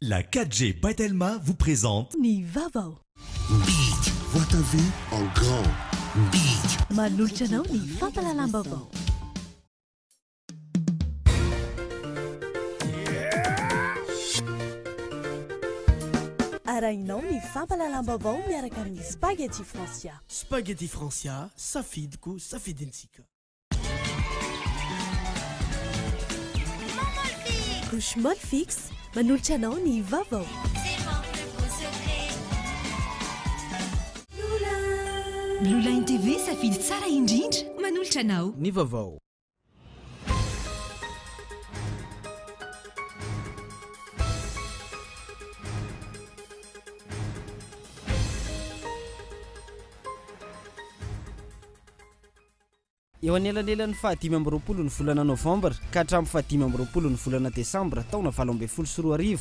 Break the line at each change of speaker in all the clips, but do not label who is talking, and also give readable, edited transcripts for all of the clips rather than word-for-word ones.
La 4G Batelma vous présente
Nivavo.
Big, vois ta vie en grand. Big.
Manulchanao ni Fapalalambavo. Arainao ni Fapalalambavo miaraka amin'ny spaghetti Francia.
Spaghetti Francia, safidiko, safidintsika.
Couche molle fixe, manulchanao ni vavo.
Blue Line TV safidy tsara indrindra manolotra anao
Ny vaovao.
Eo anelanelan'ny fahadimy amby roapolo ny volana novambra ka hatramin'ny fahadimy amby roapolo ny volana desambra taona 2024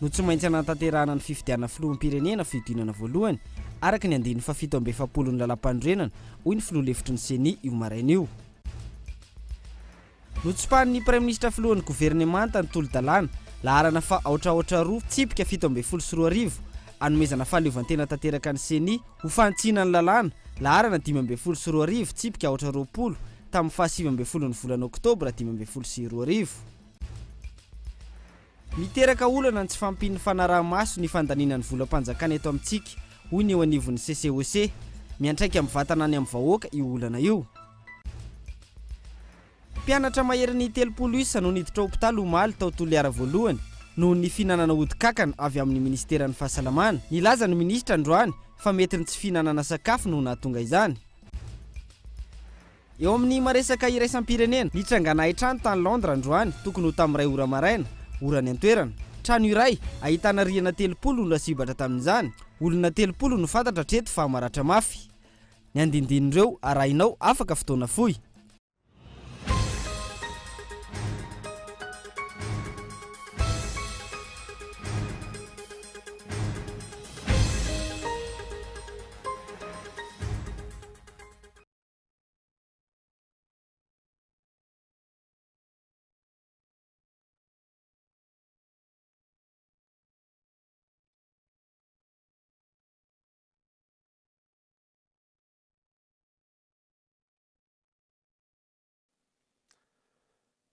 no tsy maintsy anatanterahana ny fifidianana filoham-pirenena fiodinana voalohany araka ny andiny fa 770 ny lalam-pandrenana hoy ny filoha lefitry ny seni io maraina io. Notsopahan'ny Prime Ministre filohan'ny gouvernemanta ny tolo-dalàna laharana fa aotraotra roa tsipika 720 anomezana fahaleovantena tanteraka ny seni ho fantsiana ny lalàna laharana 520 tsipika aotra roapolo tamin'ny faha 7 ny volana oktobra 2020. Miteraka olana ny tsy fampin'ny fanaraha-maso ny fandaninan'ny volam-panjakana eto amintsika hoy ny eo anivon'ny CCOC miantraika amin'ny vatana any amin'ny vahoaka io olana io. Mpianatra maherin'ny 30 isa no niditra hopitaly omaly tao Toliara voalohany noho ny fihinanana odi-kakana avy amin'ny ministeran'ny fahasalamana. Nilaza ny ministra androany fa mety ny tsy fihinanana sakafo no nahatonga izany. Eo amin'ny maresaka iraisam-pirenena nitrangana trano tany Londres androany tokony ho tamin'ny 2 ora maraina orany an-toerana. Trano iray ahitana rihana 30 no lasibatra tamin'izany. Olona 30 no fantatra treto fa maratra mafy. Ny andindinireo arahinao afaka fotoana fohy.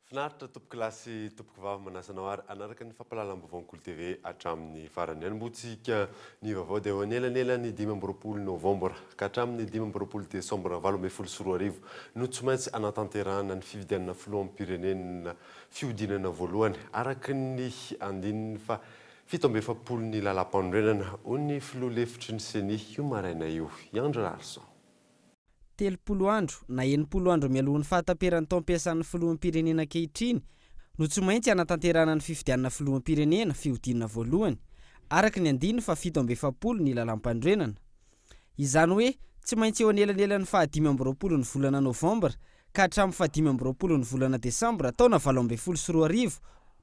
Finaritra tompoko lasy tompoko vavy manasanao ary anaraka ny fampahalalam-baovao TV hatramin'ny farany anombotsika ny vaovao dia eo anelanelany 20 novambra ka hatramin'ny 20 desambra 2024 no tsy maintsy anatanterahana ny fifidianana filoham-pirenena fiodinana voalohany araka ny andininy fa 770 ny lalam-pandrenana hoy ny filoha lefitry ny seni io maraina io. Andro Larson.
30 andro na 90 andro mialohan'ny fahatamperan'ny taom-piasan'ny filoham-pirenena ankehitriny no tsy maintsy anatanterahana ny fifidianana filoham-pirenena fiodinana voalohany araka ny andiny fa 770 ny lalam-pandrenana. Izany hoe tsy maintsy eo anelanelan'ny fa 5 ny volana novambra ka hatramin'ny fa 5 ny volana desambra taona 2024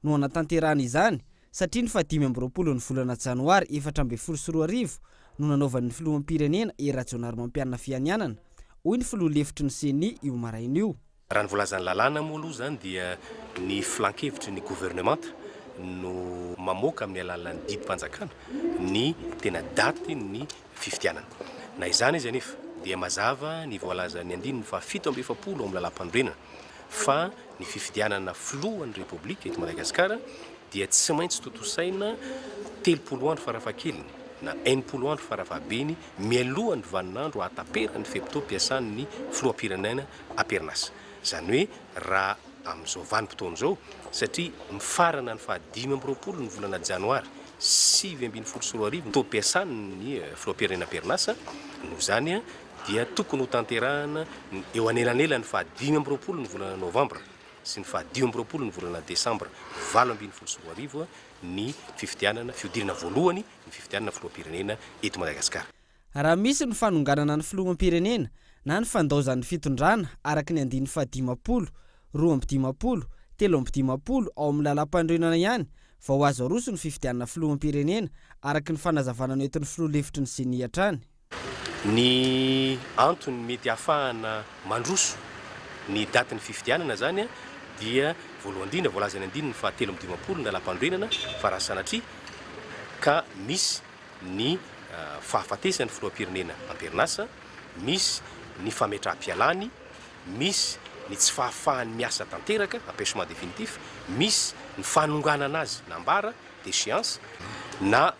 no anatanterahana izany satria ny fa 5 ny volana janoary 2024 no nanaovan'ny filoham-pirenena eratsonary mampianana fianianana hoy ny filoha lefitry ny seni io maraina io.
Raha ny volazan'ny lalàna moa aloha zany dia ny filan-kevitry ny gouvernemanta no mamoaka amin'ny alalan'ny didim-panjakana ny tena daty ny fifidianana. Na izany izy anefa dia mazava ny voalaza ny andininy fa 770 amin'ny lalam-pandrenana fa ny fifidianana filohan'ny repoblika eto Madagasikara dia tsy maintsy totosaina 30 andro farafahakeliny na 90 andro farafahabeny mialohan'ny vaninandro ataperany feptom-piasan'ny filoham-pirenena aperinasa. Zany hoe raha amin'izao vanim-potoana izao satria mifarana ny fa 5 ny volana janoary 7 tom-piasan'ny filoham-pirenena aperinasa no zany dia tokony ho tanterahana eo anelanelany fa 5 ny volana novambra sy ny fa 10 ny volana desambra 2024 ny fifidianana fiodinana voalohany ny fifidianana filoham-pirenena eto Madagasikara.
Raha misy ny fanonganana ny filoham-pirenena na ny fandaozan'ny fitondrana araka ny andiny fa 10, 20, 13 ao amin'ny lalam-pandrenana ihany fa ho azo aroso ny fifidianana filoham-pirenena araka ny fanazavana entin'ny filoha lefitry ny seni hatrany.
Ny antony mety ahafahana mandroso ny datin'ny fifidianana zany dia voalohany indrindra voalazany andininy fa 13 ny lalam-pandrenana fa raha sanatria ka misy ny fahafatesan'ny filoham-pirenena amperinasa, misy ny fametraha-pialany, misy ny tsy fahafahany miasa tanteraka ampêchement définitif, misy ny fanonganana azy nambara d'échéance na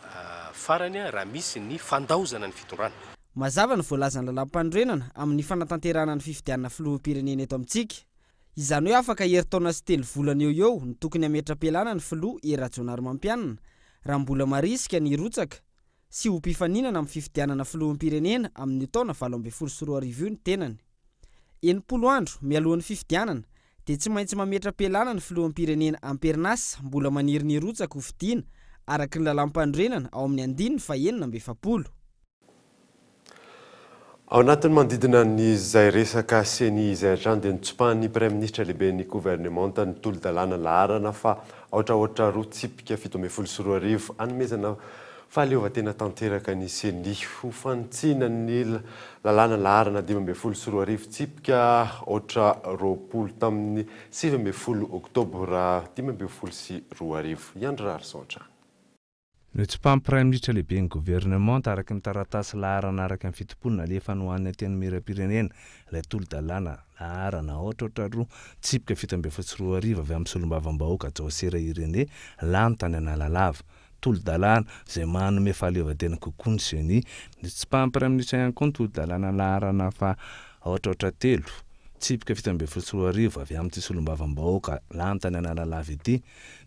farany raha misy ny fandaozana ny fitondrana.
Mazava ny voalazany lalam-pandrenana amin'ny fanatanterana ny fifidianana filoham-pirenena eto amintsika. Izany hoe afaka herintaona sy 3 volana eo ny tokony hametra-pialana ny filoha Erajonary Mampianana raha mbola marisika ny rotsaka sy ho mpifaninana amin'ny fifidianana filoham-pirenena amin'ny taona 2024 ny tenany. 90 andro mialohan'ny fifidianana dia tsy maintsy mametra-pialana ny filoham-pirenena amperinasa mbola maniry ny rotsaka ho fidiana araka ny lalam-pandrenana ao amin'ny 9/7.
Ao anatin'ny manodidina nyzay resaka seny izay hatrany dia nitsopahan'ny Premier Ministre lehiben'ny gouvernement ny tolo-dalàna laharana fa ohatraohatra roa tsipika 7/4 anomezana fahaleovan-tena tanteraka ny seny ho fantsiana ny lalàna laharana 5/4 tsipika otra 20 tamin'ny 7/10 oktobra 2022. Iandro Arsotra.
Nitsopahan'ny Premier Ministre lehiben'ny gouvernement araky ny taratasy laharana araky ny fitopolona alefa nohan'ny teny miram-pirenena ilay tolo-dalàna laharana ohatrohatra roa tsipika 7/4 avy amin'ny solombavam-bahoaka Jaosera Irénée lany tany Analalava. Tolo-dalàna izay manome fahaleovan-tena kokoa ny seny. Nitsopahan'ny Premier Ministre ihany koa ny tolo-dalàna laharana fa ohatrohatra 3 tsipika 7/4 avy amin'ny solombavam-bahoaka lany tany Analalava ity.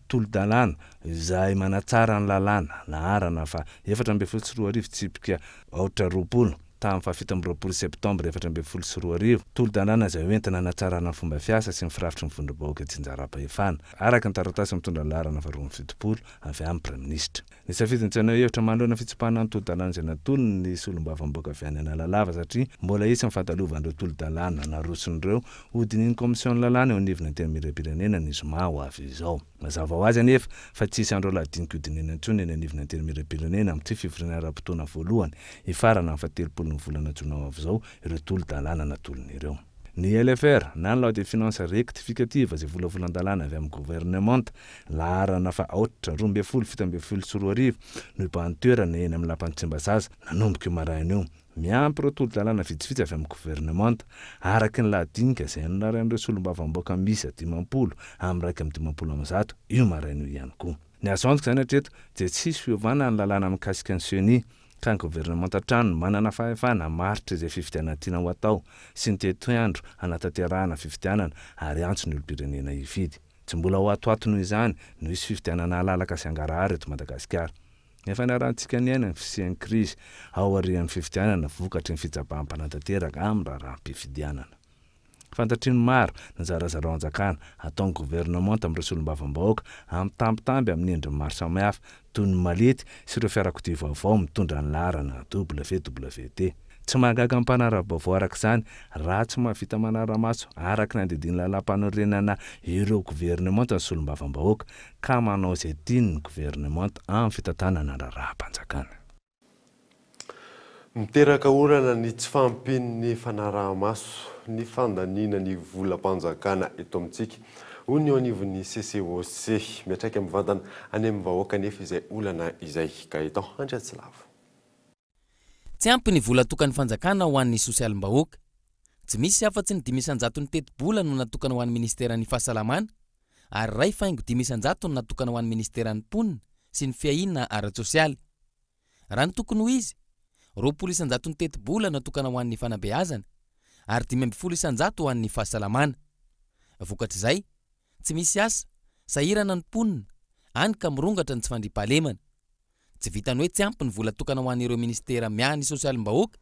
Tolo-dalàna izay manatsara ny lalàna laharana fa 4/4 tsipika 20 tamin'ny 7 septambra 4/4. Tolo-dalàna izay hoentina hanatsarana ny fomba fiasa sy ny firafitry ny vondrom-bahoaka Tsinjaram-pahefana araka ny taratasy mitondra ny laharana 27 avy amin'ny Premier Ministre. Ny safidiny tsy hanao hevitra manoloana fitsopahana ny tolo-dalàna izay natolony ny solombavam-bahoaka avy any Analalava satria mbola isy ny fahatalovandreo tolo-dalàna naroson'ireo hodin'ny komision lalàna eo anivon'ny teny miram-pirenena ny zoma ho avy izao. Mazava ho azy anefa fa tsisy andro ladinika hodinina intsony eny anivon'ny teny miram-pirenena amin'ny fivoriana ara-potoana voalohany hifarana amin'ny 30 volana jona avy izao ireo tolo-dalàna natolony ireo. Ny LFR na ny loi de finance rectificative izay volavolan-dalàna avy amin'ny gouvernement laharana fa 8/7/2 no ibahan'ny toerana eny amin'ny lapan'ny Tsimbazaza nanomboka io maraina io. Miampy ireo tolo-dalàna vitsivitsy avy amin'ny gouvernement araky ny ladinika izay nolaran'ireo solombavam-bahoaka misy 50 amin'ny 1/10 io maraina io ihany koa. Ny azo antoka izany hatreto dia tsisy fiovana ny lalàna mikasika ny seny ka ny gouvernement an-trano manana fahefana maritra izay fifidianana tiana ho atao sy ny tetoandro hanatanterahana fifidianana ary antso ny olo-pirenena hifidy. Tsy mbola ho atoato noho izany no hisy fifidianana halalaka sy hangarahara eto Madagasikara. Nefa niarahantsika ny aina ny fisian'ny krizy ao arian'ny fifidianana vokatry ny fitsapaham-panatanteraka amin'ny raharaham-pifidianana. Fantatriny maro ny zarazara anjakana ataon'ny gouvernement amin'ireo solombavam-bahoaka amin'ny tambitamby amin'ny endriny maro samihafa toy ny malety sy ireo fiarakodia vaovao mitondra ny laharana WWT. Tsy mahagaga ny mpanara-baovao araka izany raha tsy mahavita manara-maso araka ny andediny lalam-panorenana ireo gouvernement ny solombavam-bahoaka ka manao izay tiany ny gouvernement amin'ny fitantanana raharaha-mpanjakana.
Miteraka orana ny tsy fampin'ny fanaraha-maso ny fandaniana ny volam-panjakana eto amintsika. Hoy ny anivon'ny CCOC miatraika mivantana any amin'ny vahoaka nefa izay olana izay ka eto Andriatsilavo.
Tsy ampy ny vola tokany fanjakana ho an'ny sosialim-bahoaka. Tsy misy afa-tsy ny 500 ny teti-bola no natokana ho an'ny ministeran'ny fahasalamana ary ray faingo 500 no natokana ho an'ny ministeran'ny mponina sy ny fiainana ara-tsosialy. Raha ny tokony ho izy 200 ny teti-bola natokana ho an'ny fanabeazana ary 500 ho an'ny fahasalamana. Vokatr'izay tsy misy asa sahirana ny mponina any ka mirongatra ny tsy fandriam-pahalemana. Tsy vitany hoe tsy ampy ny vola tokana ho an'ireo ministera miahany sosialim-bahoaka,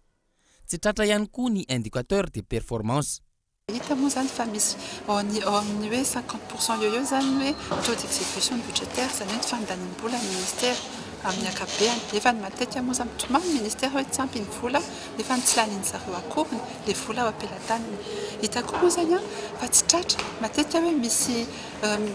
tsy tratra ihany koa ny indicateur de performance.
Hita moa zany fa misy ao amin'ny hoe 50% eo zany hoe taux d'exécution budgétaire zany hoe fandanim-bola ny ministère amin'ny akabeany. Efa ny matetika moa zany mitomany ny ministère hoe tsy ampy ny vola efa ny tsy lanin'ny zareo akoriny le vola ao ampelantaniny. Hitako moa zany fa tsy tratra matetika hoe misy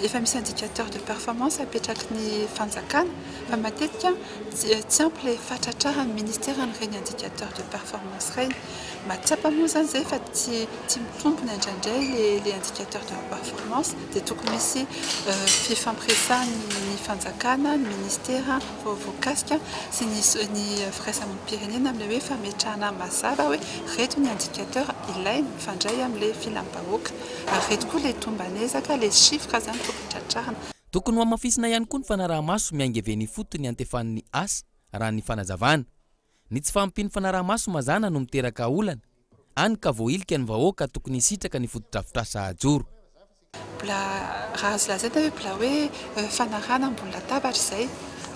efa misy indicateur de performance apetraky ny fanjakana fa matetika tsy ampy le fatratraran'ny ministère an'ireny indicateur de performance reny. Matsapa moa zany zay fa tsy mitombona indraindray le indicateur de performance dia tokony misy fifampiresan'ny fanjakana ny ministère voakasika sy ny firaisamonim-pirenena amin'ilay hoe fametrahana mazava hoe reto ny indicateur ilainy mifandray amin'ilay filam-bahoaka ary reto koa ilay tombanezaka ilay chiffre zany tokony tratrarina.
Tokony ho amafisina ihany koa ny fanaraha-maso miaingeveny foto ny antefan'ny asa raha ny fanazavana. Ny tsy fampiny fanaraha-maso mazana no miteraka olana any ka voailika ny vahoaka tokony hisitraka ny fotodrafitrasa ajoro.
Mbola raha azo lazaina hoe mbola hoe fanarahana ambony latabatra izay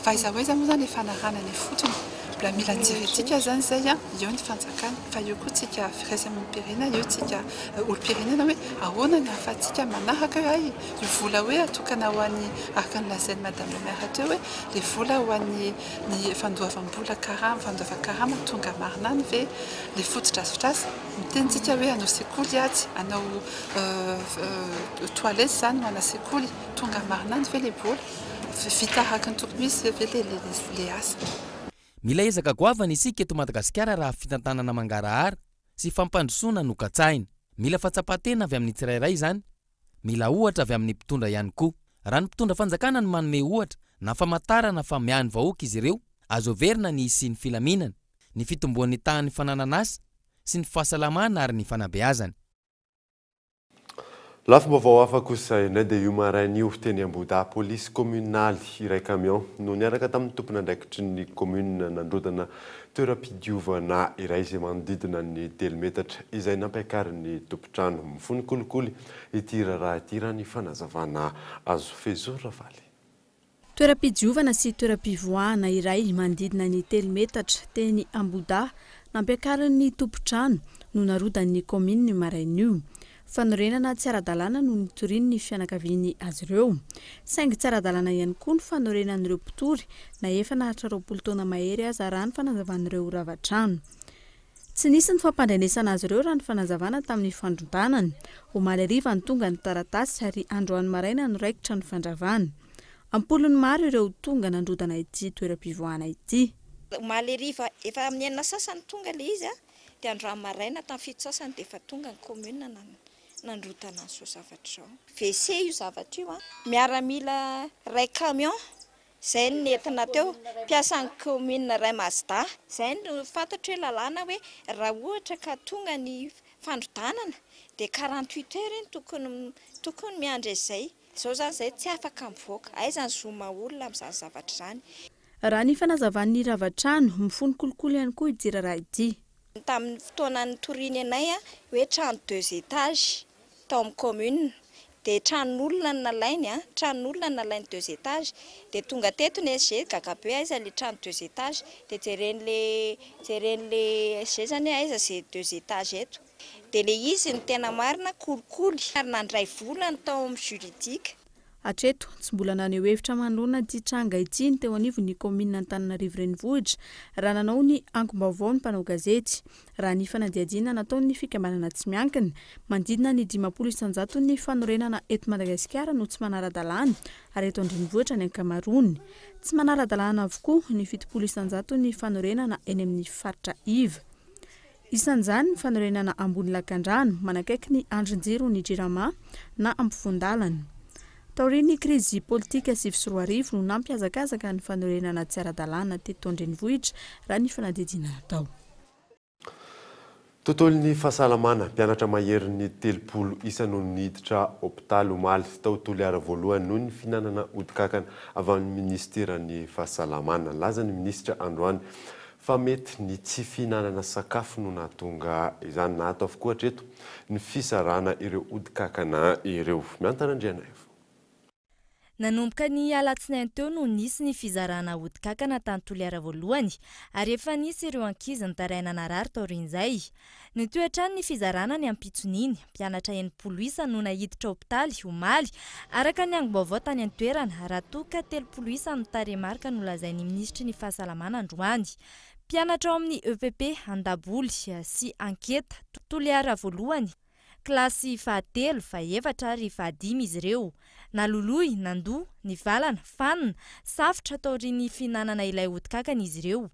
fa iza hoe zany moa zany fanarahana ny fotony mbola mila jiretika zany zay eo ny fanjakana fa eo koa tsika firaisamonim-pirenena eo tsika olo-pirenena hoe ahoana ny hahafatsika manaraka io vola hoe atokana ho an'ny araka ny lazainy madame le maire teo hoe le vola ho an'ny fandoavam-bola fandoavan-karama tonga marinany ve le fotodrafitrasa mitenitsika hoe anao sekoly atsy anao toilette zany ho ana sekoly tonga marinany ve le bola vita araka ny tokony misy ve le asa.
Mila ezaka goavana isika eto Madagasikara raha fitantanana mangarahara sy fampandrosoana no katsaina. Mila fatsapatena avy amin'ny tsirairay izany. Mila ohatra avy amin'ny mpitondra ihany koa. Raha ny mpitondra fanjakana no manome ohatra na famantarana fa miany vahoaka izy ireo, azo verina ny sy ny filaminana, ny fitomboan'ny tahan'ny fananana asa sy ny fahasalamana ary ny fanabeazana.
Lafim-baovao hafa kosa inay dia io maraina io teny Ambohidahy polisy communaly iray camion no niaraka tamin'ny tompona andraikitry ny commune nandrodana toeram-pidiovana iray izay manodidina ny 3 metatra izay nampiakarin'ny tompotrano mifony kolikoly ity raha ity raha ny fanazavana azo fezora valy.
Toeram-pidiovana sy toeram-pivoahana iray manodidina ny 3 metatra teny Ambohidahy nampiakarin'ny tompotrano no narodan'ny commune maraina io. Fanorenana tsy ara-dalàna no nitoriany ny fianakaviany azy ireo. Saingy tsy ara-dalàna ihany koa ny fanorenan'ireo mpitory na efa naharitra 20 taona mahery aza raha ny fanazavan'ireo ravatrano. Tsy nisy ny fampandrenesana azy ireo raha ny fanazavana tamin'ny fandrontanany. Omaly hariva ny tonga ny taratasy ary androany maraina no raikitra ny fandravana. Ampolony maro ireo tonga nandrodana ity toeram-pivoahana ity.
Omaly hariva efa amin'ny enina sasany tonga le izy dia androany maraina tamin'ny fito sasany dia efa tonga ny commune nandrotana an'izao zavatra izao. WC io zavatra io miaramila ray camion izay ny entina teo mpiasan'ny commune ray Mazda. Izay no fantatro hoe lalàna hoe raha ohatra ka tonga ny fandrotanana dia 48 heures tokony miandry izay. Izao zany izay tsy afaka mivoaka. Aizany zoma olona amin'izany zavatra izany.
Raha ny fanazavan'ny ravatrano mifony kolikoly ihany koa ijira raha ity.
Tamin'ny fotoana nitoriany anay hoe trano 2 étages tao amin'ny commune dia tranon'olona nalainy tranon'olona nalainy 2 étages dia tonga teto ny SG gagabe aiza le trano 2 étages dia jeren'le SG zany aiza zay 2 étages eto dia le izy ny tena marina kolikoly ary nandray volana tao amin'ny juridika.
Hatreto tsy mbola naneho hevitra manoloana ity tranga ity ny teo anivon'ny commune Antananarivo renivohitra raha nanao ny angom-baovao ny mpanao gazety. Raha ny fanadihadiana nataony fikambanana tsy miankina manodidina ny 500 ny fanorenana eto Madagasikara no tsy manara-dalàna ary eto andrenivohitra ny ankamaroany. Tsy manara-dalàna avokoa ny 700 ny fanorenana eny amin'ny faritra Iva. Isan'izany ny fanorenana ambony lakandrano manakaiky ny andrin-jiro ny Jirama na ampifondalana. Taorian'ny krizy politika sy fisotroarivo no nampiazakazaka ny fanorenana tsy ara-dalàna teto andrenivohitra raha ny fanadihadiana natao.
Tontolon'ny fahasalamana mpianatra mahery ny 30 isa no niditra hôpitaly Omaly tao Toliara voalohany noho ny finanana odikankana avy amin'ny ministeran'ny fahasalamana. Laza ny ministra androany fa mety ny tsy finanana sakafo no nahatonga izany na atao avokoa hatreto ny fisarana ireo odikankana ireo. Miantarandriana io.
Nanomboka ny alatsinainy teo no nisy ny fizarana odikankana tany Toliara voalohany ary efa nisy ireo ankizy nitaraina narary taorian'izay. Nitoetrany ny fizarana ny ampitsoniny mpianatra 80 isa no nahiditra hôpitaly Omaly araka ny angom-baovao tany an-toerana raha toa ka 30 isa no taremarika no lazain'ny ministry ny fahasalamana androany. Mpianatra ao amin'ny EPP Andaboly sy Anketa Toliara voalohany klasy fahatelo, fahaefatra ary fahadimy izy ireo. Naloloy, nandoa, nivalana, fanina, safotra taorian'ny finanana ilay odikankana izy ireo.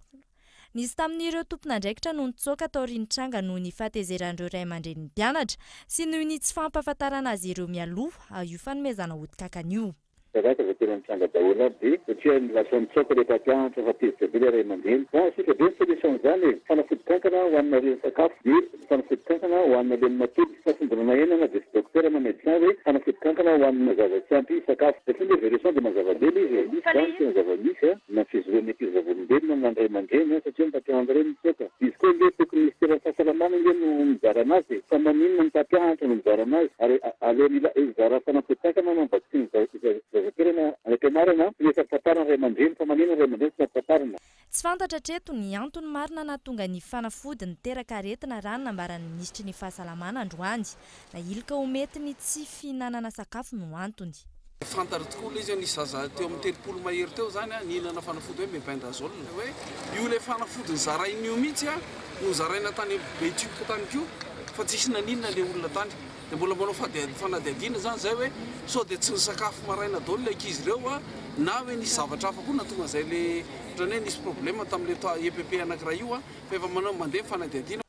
Nisy tamin'ireo tompon'andraikitra no nitsoaka taorian'ny tranga noho ny fahatezeran'ireo ray aman-dren'ny mpianatra sy noho ny tsy fampahafantarana azy ireo mialoha io fanomezana odikankana io.
zavatra va tena mitsanga daholo aby de satria lasa mitsoaka rehefa mpianatra fa tezitra be le ray aman-dreny fa sika be ny solution zany fanafody kankana hoanina reny sakafo de fanafody kankana hoanina reny matody fa fomba henana de docteur na médecin hoe fanafody kankana hoanina zava-tsy ampy sakafo de fomba évolution de mazava-bely izy zany tena zava-misy na fizoroan'ny ankizy volombelona na ray aman-dreny satria mpampianatra reny mitsoaka izy koa le tokony ministère fahasalamana le no mizara anazy fa maninona ny mpampianatra no mizara anazy ary aleo izara fanafody kankana na vaccine zava-kerana anampianarana rehefa tantarana ray aman-dreny fa maninona ray aman-dreny tsy tantarana.
Tsy fantatra treto ny antony marina nahatonga ny fanafody niteraka aretina raha nambaran'ny ministry ny fahasalamana androany na ilika ho mety ny tsy fihinanana sakafo no antony.
Fantara tokoa izy ny zaza teo amin'ny 30 mahery teo zany nihinana fanafody hoe mebendazole hoe io le fanafody nizarain'io mihitsy no zaraina tany Betuque tany kio fa tsisy naninona le olona tany de mbola manao fanadihadiana zany zay hoe so de tsy ny sakafo maraina daholo le ankizy ireo na hoe nisy zavatra hafa koa natonga zay le ohatrany hoe nisy problème tamin'le EPP anankiray io fa efa manao mandeha fanadihadiana.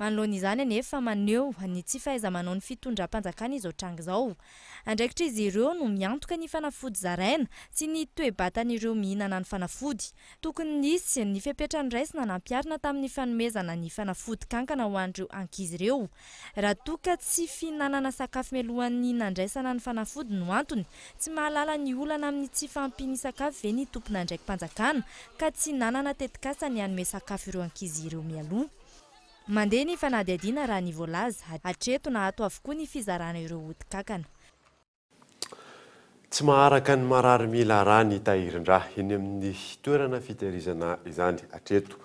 Manoloana izany anefa maneho ny tsy fahaiza-manao ny fitondram-panjakana izao tranga izao. Andraikitra izy ireo no miantoka ny fanafody zaraina sy ny toe-batan'ireo mihinana ny fanafody. Tokony nisy ny fepetrany raisina nampiarina tamin'ny fanomezana ny fanafody kankana ho an'ireo ankizy ireo. Raha toka tsy fihinanana sakafo mialohan'ny nandraisana ny fanafody no antony, tsy mahalala ny olana amin'ny tsy fampiny sakafo ve ny tompona andraiki-panjakana ka tsy nanana tetikasa ny hanome sakafo ireo ankizy ireo mialoha. Mandeha ny fanadihadiana raha ny voalaza hatreto na ato avokoa ny fizarana ireo odi-kankana.
Tsy maharaka ny marary mila raha ny tahirin-draha eny amin'ny toerana fitehirizana izany hatreto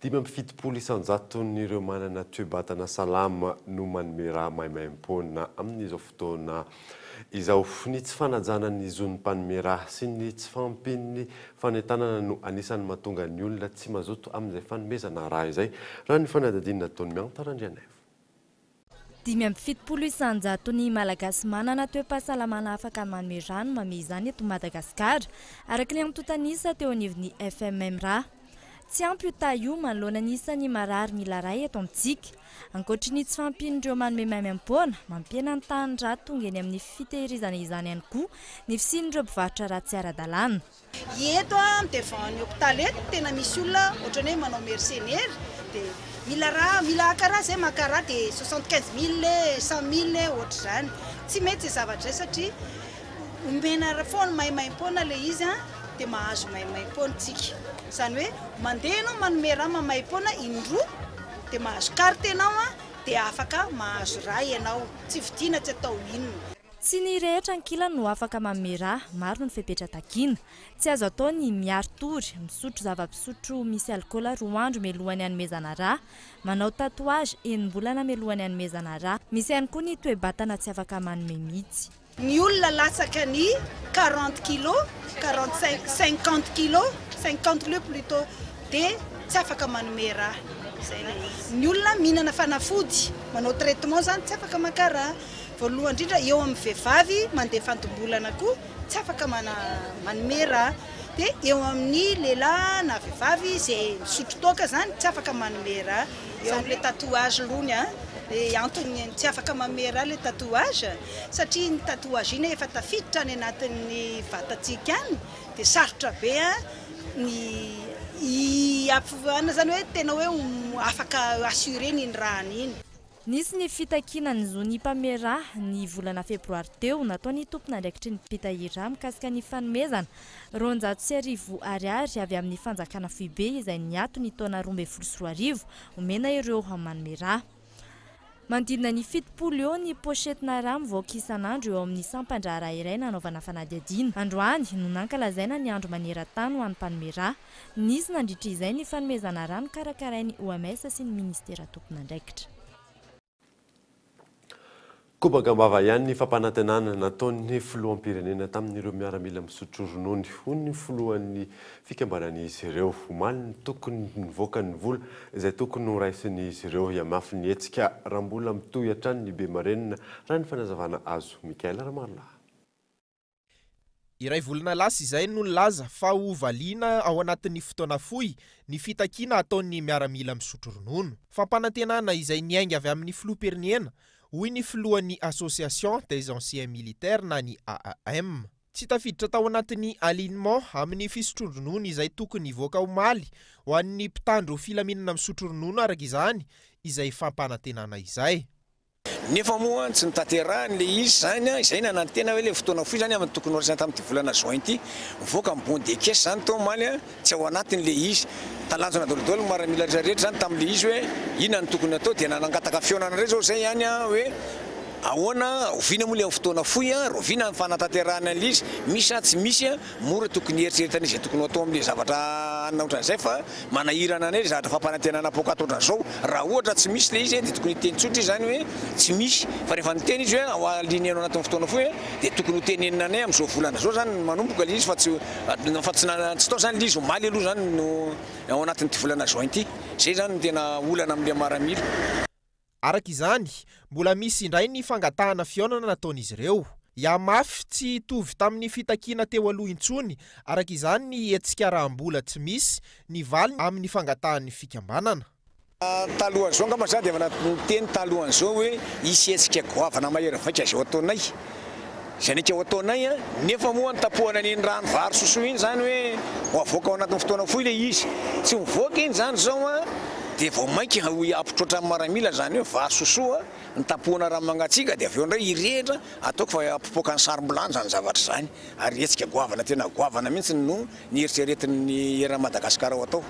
570 isanjaton'ireo manana toe-batana salama no manome raha maimaim-poana amin'izao fotoana izao. Ny tsy fanajana ny zon'ny mpanome raha sy ny tsy fampin'ny fanentanana no anisan'ny mahatonga ny olona tsy mazoto amin'izay fanomezana raha izay raha ny fanadihadiana ataony miantarandrianay.
570 isanjaton'ny malagasy manana toe-pahasalamana afaka manome rano mame izany eto Madagasikara araka ny anotontanisa teo anivon'ny FMM raha. Tsy ampy io taio manoloana anisan'ny marary mila ray eto amintsika. Ankoatry ny tsy fampin'ireo manome maimaim-poana, mampiena ny tany raha tonga eny amin'ny fitehirizana izany ihany koa ny fisian'ireo mpivarotra raha tsy ara-dalàna.
Eto devant ny hôpital eto tena misy olona ohatrany hoe manao mercenaire dia mila akara zay makara dia 75 000 100 000 ohatra zany. Tsy mety izay zavatra izay satria omena foana maimaim-poana le izy dia mahazo maimaim-poana tsika. Zany hoe mandeha ianao manome raha maimaim-poana indroa dia mahazo carte ianao dia afaka mahazo raha ianao tsy vidiana tsy atao inona.
Tsy ny rehetra ankila no afaka manome raha, maro ny fepetra takiana. Tsy azo atao ny miaro tory, misotro zava-pisotro misy alkôla 2 andro mialohan'ny hanomezana raha, manao tatouage enim-bolana mialohan'ny hanomezana raha. Misy ihany koa ny toe-batana tsy afaka manome mihitsy.
Ny olona latsaka ny 40 kg, 45, 50 kg, 50 kg plutôt dia tsy afaka manome raha. Ny olona mihinana fanafody, manao traitement zany tsy afaka maka raha. Voalohany indrindra eo amin'ny vehivavy mandeha fantombolana koa tsy afaka manome raha. Dia eo amin'ny lehilahy na vehivavy izay misotro toaka zany tsy afaka manome raha. Eo amin'ilay tatouage lony antony tsy afaka manome raha le tatouage satria ny tatouage iny efa tafiditra any anatin'ny vatantsika any dia sarotra be ny ampivana zany hoe tena hoe afaka assuré ny rahany iny.
Nisy ny fitakiana ny zony mpame raha ny volana febroary teo nataony tompona andraikitry ny mpitahira mikasika ny fanomezana 200 ariary avy amin'ny fanjakana Fibe izay niato ny taona 2024 omena ireo manome raha. Mandinina ny 70 eo ny pochettina raha mivoaka isan'andro eo amin'ny sampandraha iray nanaovana fanadihadiana. Androany no nankalazaina ny andro maneran-tany ho an'ny mpanome raha. Nisy nandritra izay ny fanomezana raha nokarakarain'ny OMS sy ny ministera tompona andraikitra.
Kobagambava ihany ny fampanantenana nataon'ny filoham-pirenena tamin'ireo miaramila misotro ronono ho ny filohan'ny fikambanan'izy ireo. Omaly ny tokony nivoaka ny vola izay tokony noraisin'izy ireo hiamafy ny hetsika raha mbola mitohy hatrany ny be marenina raha ny fanazavana azo. Mikael Ramarla.
Iray volana lasa izay no nilaza fa ho valiana ao anatin'ny fotoana fohy ny fitakiana ataon'ny miaramila misotro ronono. Fampanantenana izay niainga avy amin'ny filoham-pirenena hoy ny filohan'ny Association des Anciens Militaires na ny AAM. tsy tafiditra tao anatin'ny alignement amin'ny fisotrondronono izay tokony hivoaka omaly ho an'ny mpitandro filaminana misotro ronono araka izany izay fampanantenana izay.
Nefa moa tsy nitaterahany le izy zany izay nanantena hoe le fotoana foy zany amin'ny tokony orisana tamin'ity volana juin ity mivoaka amin'ny bon de caisse zany tao omaly tsy ao anatiny le izy talanjona dolodolo miaramila rehetrarehetra zany tamin'le izy hoe inona ny tokony atao dia nanangataka fionana rey zao zay ihany hoe ahoana oviana moa le fotoana foy roviana ny fanatanterahana an'le izy misy tsy misy mora tokony eritreretana izay tokony atao amin'le zavatra anona ohatran'izay fa manahirana anay zavatra fampanantenana pokato ohatran'izao raha ohatra tsy misy le izy dia tokony hiteny tsotra izy zany hoe tsy misy fa rehefa niteny izy hoe ao alineno anatin'ny fotoana foy dia tokony ho tenenina anay amin'izao volana zao zany manomboka le izy fa tsy tao zany le izy omaly aloha zany no ao anatin'ity volana juin ity zay zany tena olana amin'le maramila.
Araka izany, mbola misy indray ny fangatahana fionana nataon'izy ireo. Mafy tsy tovy tamin'ny fitakiana teo aloha intsony, araka izany ny etsikarahambola tsy misy ny valiny amin'ny fangatahan'ny fikambanana.
Talohan'izao angamba za dia teny talohan'izao hoe isy etsika goavana mahery vaika izao ataonay. Izany ao ataonay nefa moa nitapohana ny rano vary sosoa iny zany hoe ho avoaka ao anatin'ny fotoana foy le izy. Tsy mivoaka iny zany zao dia vao mainky apitrotra amin'ny maramila zany hoe vary sosoa nitapohana raha mangatsika dia avy eo indray irehitra ataoko fa ampipoaka ny sarimbolany zany zavatra zany ary etsika goavana tena goavana mihitsy no nieritreretin'ny era Madagasikara ao atao.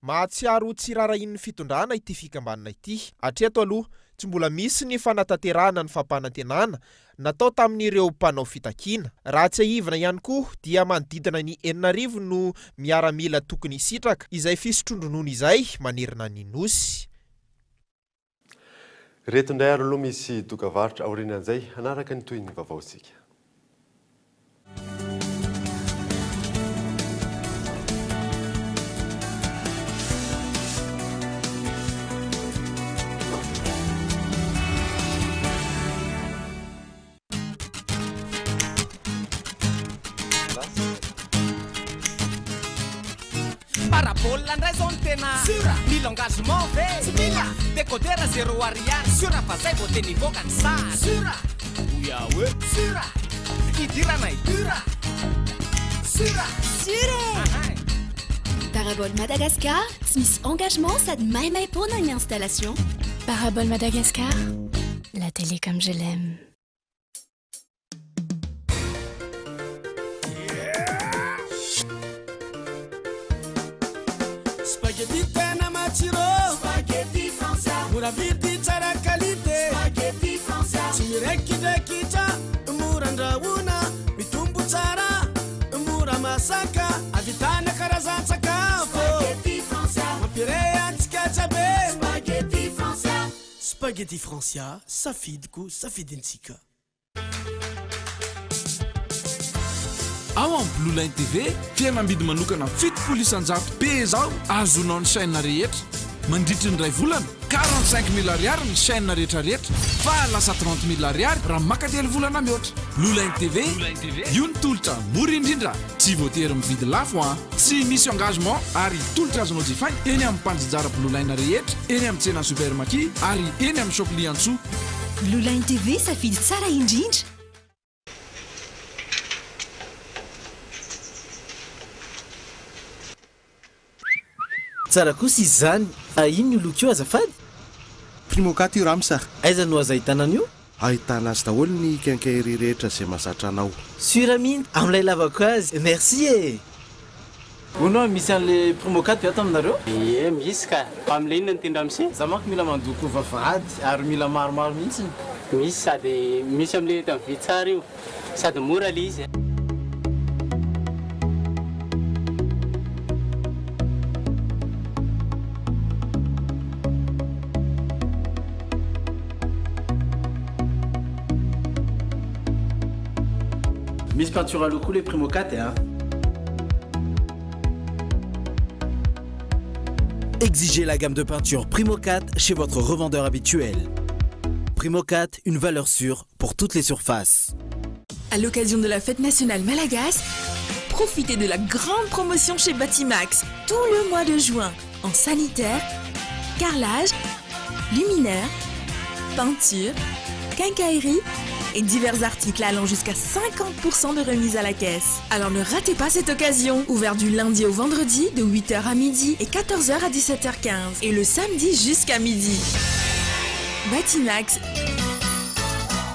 Mahatsiaro tsirarahin'ny fitondrana ity fikambanana ity hatreto aloha tsy mbola misy ny fanatanterahana ny fampanantenana natao tamin'ireo mpanao fitakiana. Raha tsy ahivana ihany koa dia manodidina ny 4,000 no miaramila tokony sitraka izay fisotrondronono izay manerina ny nosy.
Reto indray ary aloha misy dokavarotra aorianan'izay hanaraka ny toy ny vaovaontsika.
Parabole andray zao ny tena sura ny l'engagement ve mila décodera 0 ariary sura fa zay vao teny hivoaka ny sary sura oya hoe sura idirana idura sura
sura Parabole Madagascar tsy misy engagement sady maimay pona ny installation. Parabole Madagascar, la télé comme je l'aime.
Spaghetti tena matsiro Spaghetti français mora vidy tsara qualité Spaghetti français tsy mirekidraikitra mora andrahoana mitombo tsara mora masaka avitana karazan-tsakafo Spaghetti français mampirehantsika tsabe Spaghetti français Spaghetti français safidiko safidintsika.
Ao amin'ny Blue Line TV dia mambidy manokana 70 isan-jato be zao azonao ny chaîne rehetra mandritra ny ray volana 45 000 ariary ny chaîne rehetrarehetra fa lasa 30 000 ariary raha makately volana mihoatra. Blue Line TV io ny tolotra mora indrindra tsy voatery mividy lafo tsy misy engagement ary tolotra azonao jifainy eny amin'ny mpanjijara Blue Line rehetra eny amin'ny tsena supermarché ary eny amin'ny shop Liantso.
Blue Line TV safidy tsara indrindra.
Tsara kosa izy zany. Ino loko io azafady?
Primokat io ramsa.
Aiza no aza ahitana an'io?
Ahitana azy daholo ny quincaillerie rehetra izay mahazatra anao.
Sura mihitsy amin'ilay lavako azy. Merci e. Hono misy an'le Primokat ato aminareo?
Misy ka. Fa amin'ilay inona ny tendra amsi?
Za manko mila mandoko vavahady ary mila maromaro mihitsy.
Misy sady misy amin'ilay tamin'ny tsara io. Sady mora le izy.
Miss peinture à locaux les Primokat hein.
Exigez la gamme de peinture Primokat chez votre revendeur habituel. Primokat, une valeur sûre pour toutes les surfaces.
À l'occasion de la fête nationale Malagas, profitez de la grande promotion chez Batimax tout le mois de juin en sanitaire, carrelage, luminaire, peinture, quincaillerie et divers articles allant jusqu'à 50% de remise à la caisse. Alors ne ratez pas cette occasion. Ouvert du lundi au vendredi de 8h à midi et 14h à 17h15 et le samedi jusqu'à midi. Batimax,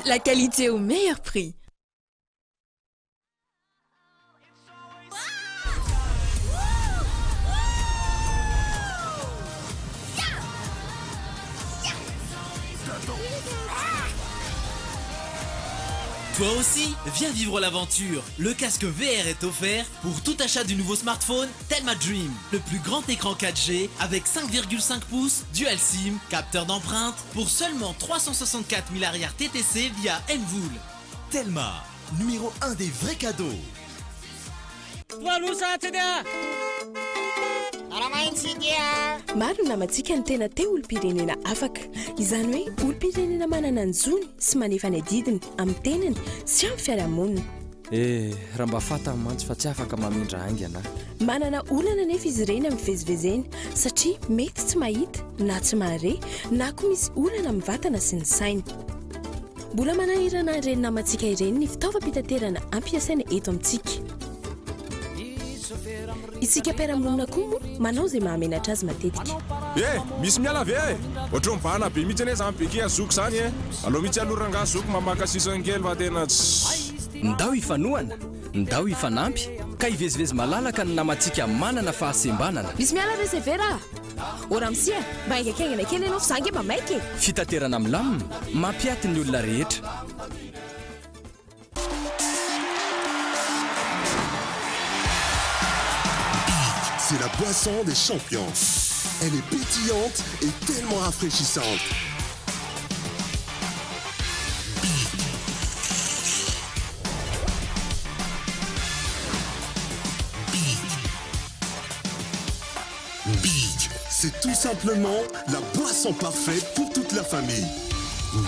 la qualité au meilleur prix.
Toi aussi, viens vivre l'aventure. Le casque VR est offert pour tout achat du nouveau smartphone Telma Dream. Le plus grand écran 4G avec 5,5 pouces, dual SIM, capteur d'empreinte pour seulement 364 000 arrière TTC via Mvool. Telma, numéro 1 des vrais cadeaux.
maro namatsika ny tena te olo-pirenena afaka izany hoe olo-pirenena manana ny zony sy manefa ny adidiny amin'ny tenany sy amin'ny fiarahamonina
raha mba fatany mantsy fa tsy afaka mamindra aingana
manana olana nefa izy ireny amin'ny fivezivezeny satria mety tsy mahita na tsy mahare na koa misy olana amin'ny vatana sy ny sainy mbola manahirana ireny namatsika ireny ny fitaovam-pitaterana ampiasaina eto amintsika isika mpiara-monina koa manao izay mahamenatra azy matetika
misy miala ave ohatry mivahana be mihitsy ane zany beky azoko zany aloha mihitsy aloranga azoko mamaka sisangely fa tena
ndao ifanohana ndao ifanampy ka hivezivezy malalaka ny namatsika manana fahasembanana
misy miala resevera ora misia mba haingakengana kely ianao fa zange mamaiky
fitaterana milamina mampiaty ny olona rehetra
C'est la boisson des champions. Elle est pétillante et tellement rafraîchissante. Big, c'est tout simplement la boisson parfaite pour toute la famille.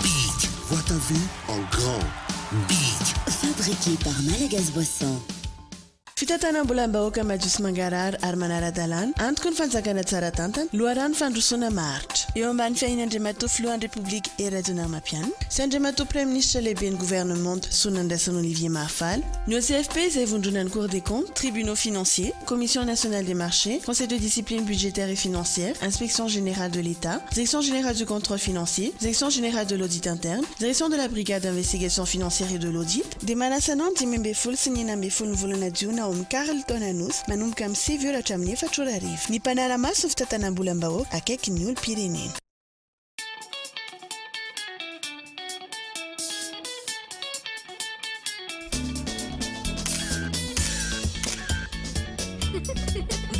Big, vois ta vie en grand. Big,
fabriqué par Malagas Boisson.
fitatana mbola mbahoaka majosy mangarary ary manara-dalàna antoko ny fanjakana tsara tantana loharano fandrosoana maharitra eo ambany fiahin'andriamatoa filohan'ny république eradjona mapianina sy andriamatoa premier ministre lehibe ny gouvernement sonandrasana Olivier Mahafal ny OCFP izay vondrona ny cour des comptes tribunaux financiers commission nationale des marchés conseil de discipline budgétaire et financière inspection générale de l'État direction générale du contrôle financier direction générale de l'audit interne direction de la brigade d'investigation financière et de l'audit dia manasana ny 10 sy ny 11 ny volana jiona Karl Tonanos manomboka amin'ny 7 hatramin'ny 4 arivo ny mpanala-maso ny fitatanam-bolam-bahoaka akaiky ny olo-pirenena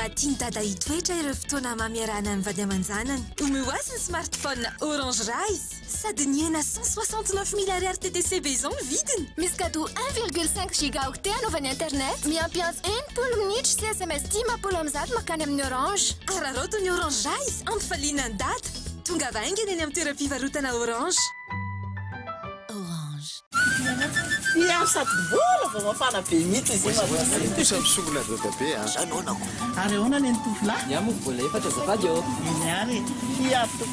mba tiany dada hitoetra ireo fotoana mamiarana ny vady aman-janany omeoazy ny smartphone Orange Rise sady niena 169 000 ariary TTC bezon vidiny
misy cadeau 1,5 gigaoctet anaovany internet miampiantsy 10 minitra sy SMS 10 makany amin'ny Orange
araroto ny Orange Rise ampifaliana ny data tonga vaingany eny amin'ny toeram-pivarotana Orange
sady mbola vao mafana be mihitsy izy
misogola dadabe
zanonako ary ahoana ny tovolahy
miamo vola efatra azafady eo
ary fiato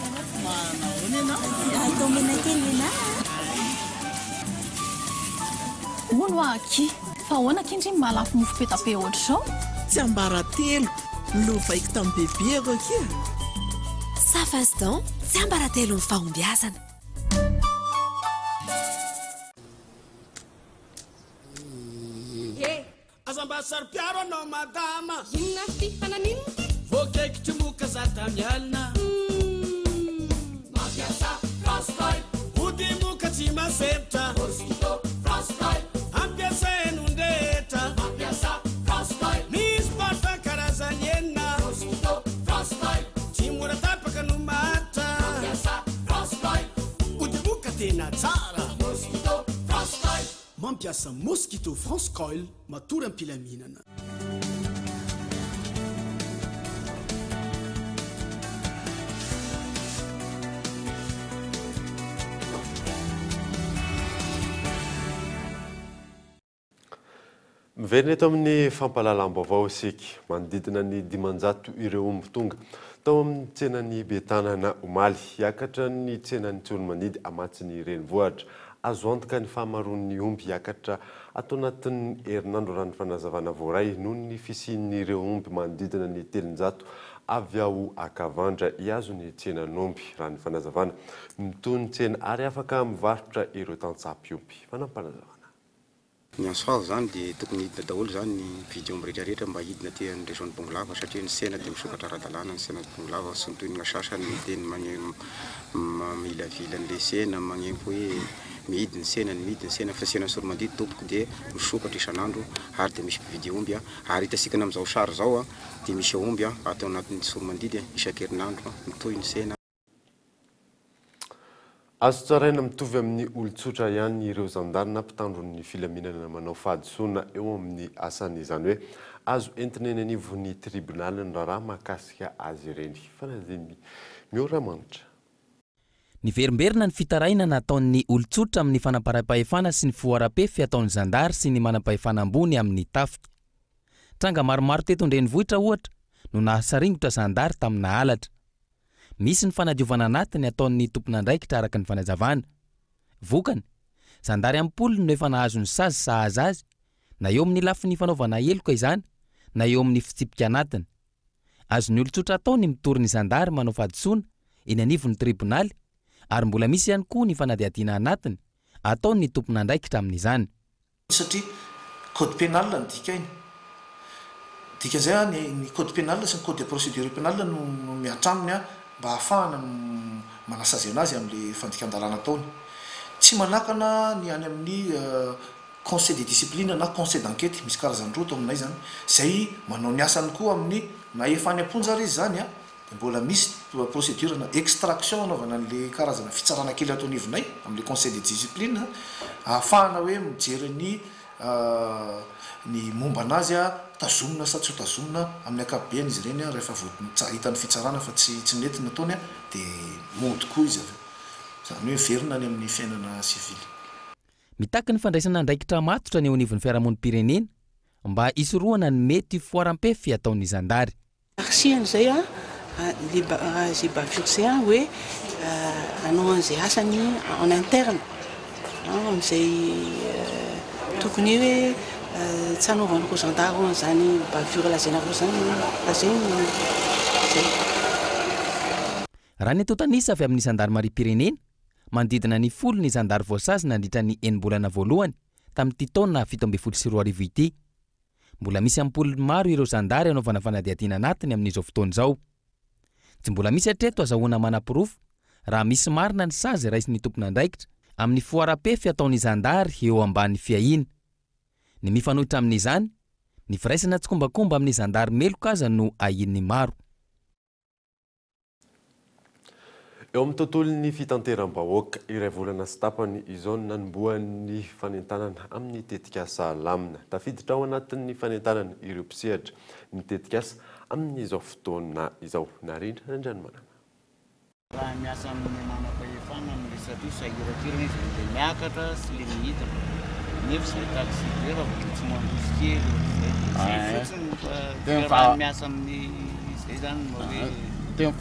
manahony ianao
atao menakely
mono aky fa ahoana kindry malafo mofo petape ohatra zao
tsy ambara telo lovaiko tamin'ny bebe ako akia
Safasdan tsy ambara telo ny fahombiazana
Sarpiaro no madama Inafti hananinti Vokek tumuka zatamialna Mafiasa Frostbite Udi muka tima septa Mosquito Frostbite Ampiasa enundeta Mafiasa Frostbite Mis porta karazanyena Mosquito Frostbite Timura tapaka numata Mafiasa Frostbite Udi muka tena tsara Mosquito Frostbite Mampiasa Mosquito France Coil matura ampilaminana
miverina eto amin'ny fampalalam-baovao isika manodidina ny 500 ireo omby tonga tao amin'ny tsenan'ny Betanana Omaly hiakatra ny tsenan'ny Tsonimanidy amatsiny renivohitra azo antoka ny fahamaroan'ny omby hiakatra atao anatin'ny herinandro raha ny fanazavana voaray noho ny fisian'ireo omby manodidina ny 700 avy ao Akavandra hiazo ny tsenan'omby raha ny fanazavana mitony tsena ary afaka mivarotra ireo tantsapy omby fanampanazavana.
Ny ansoavy zany dia tokony hidina daholo zany ny vidy omby rehetrarehetra mba hidina aty amin'ny région de Bongolava satria ny sena dia misokatra ara-dalàna ny sena de Bongolava sy ny toy ny sasany teny milavila an'ilay sena magnengo hoe mihidy ny sena fa sena Soromandidy tompoko dia misokatra isan'andro ary dia misy mpividy omby ary hitasikana amin'izao sary zao dia misy omby atao anatin'ny Soromandidy isan-kerinandro mitoy ny sena.
Azo tsaraina mitovy amin'ny olon-tsotra ihany ireo zandarina mpitandron'ny filaminana manao fahadisoana eo amin'ny asan'izany hoe azo entina eny anivon'ny tribunal ny raharaha mahakasika azy ireny fanaziny mioramanitra.
Ny verimberina ny fitaraina nataon'ny olon-tsotra amin'ny fanaparam-pahefana sy ny foara-pefy ataon'ny zandary sy ny manam-pahefana ambony amin'ny tafika. Tranga maromaro teto Ndrenivohitra ohatra no nahasaringotra zandary tamina halatra. Misy ny fanadiovana anatiny ataon'ny tompon'andraikitra araka ny fanazavana. Vokany, zandary ampolony no efa nahazo ny sazy sahaza azy, na eo amin'ny lafin'ny fanaovana heloka izany, na eo amin'ny fitsipika anatiny. Azony olon-tsotra atao ny mitory ny zandary manao fahadisoana eny anivon'ny tribunaly, ary mbola misy ihany koa ny fanadihadiana anatiny ataon'ny tompon'andraikitra amin'izany.
Satria code pénal ny dikainy. Dikan'izay ny code pénal sy ny code de procédure pénale no miatra aminy mba ahafahana manasazy anazy amin'ilay fandikan-dalàna ataony. Tsy manakana ny any amin'ny conseil de discipline na conseil d'enquête, misy karazany roa aminay zany, izay manao ny asany koa amin'ny na efa any am-ponja izy zany dia mbola misy procédure na extraction anaovana an'ilay karazana fitsarana kely atao anivonay amin'ilay conseil de discipline ahafahana hoe mijery ny momba anazy tazomina sa tsy tazomina amin'ny ankapobeny izy ireny rehefa hitany fitsarana fa tsy mety nataony dia mody koa izy avy. Zany hoe verina ny amin'ny fiainana sivily.
Mitaky ny fandraisana andraikitra matotra ny eo anivon'ny fiarahamonim-pirenena mba hisorohana ny mety foaram-pefy ataon'ny zandary.
Arsian'izay zay bavure zay hoe anao an'izay asany en interne amin'izay tokony hoe tsy anaovanako zandary zany bavure lazainako zany lazainy zay.
Raha ny atao tanisa avy amin'ny zandarmarim-pirenena mandidina ny folo ny zandary voasazy nandritra ny enim-bolana voalohany tamin'ity taona 17 ity. Mbola misy ampolony maro ireo zandary anaovana fanadihadiana anatiny amin'izao fotoana izao. Tsy mbola misy hatreto azahoana manam-pirofo raha misy marina ny sazy raisin'ny tompon'andraikitra amin'ny foaram-pefy ataon'ny zandary eo amban'ny fiahina. Ny mifanohitra amin'izany, ny firaisana tsy kombakomba amin'ny zandary meloka aza no ahin'ny maro.
Eo amin'ny tontolon'ny fitanteram-bahoaka iray volana sy tapany izao no nanomboan'ny fanentanana amin'ny tetikasa lamina. Tafiditra ao anatin'ny fanentanana ireo mpisehatra ny tetikasa amin'izao fotoana izao narindra nandranomanana.
Raha miasa amin'ny manam-pahefana amin'ny satria sahirakirana izy dia miakatra sy le mihitana. Nefa sy le taxi vera tsy mandroso kely. Fotsiny raha miasa amin'ny izay zany hoe
dia ny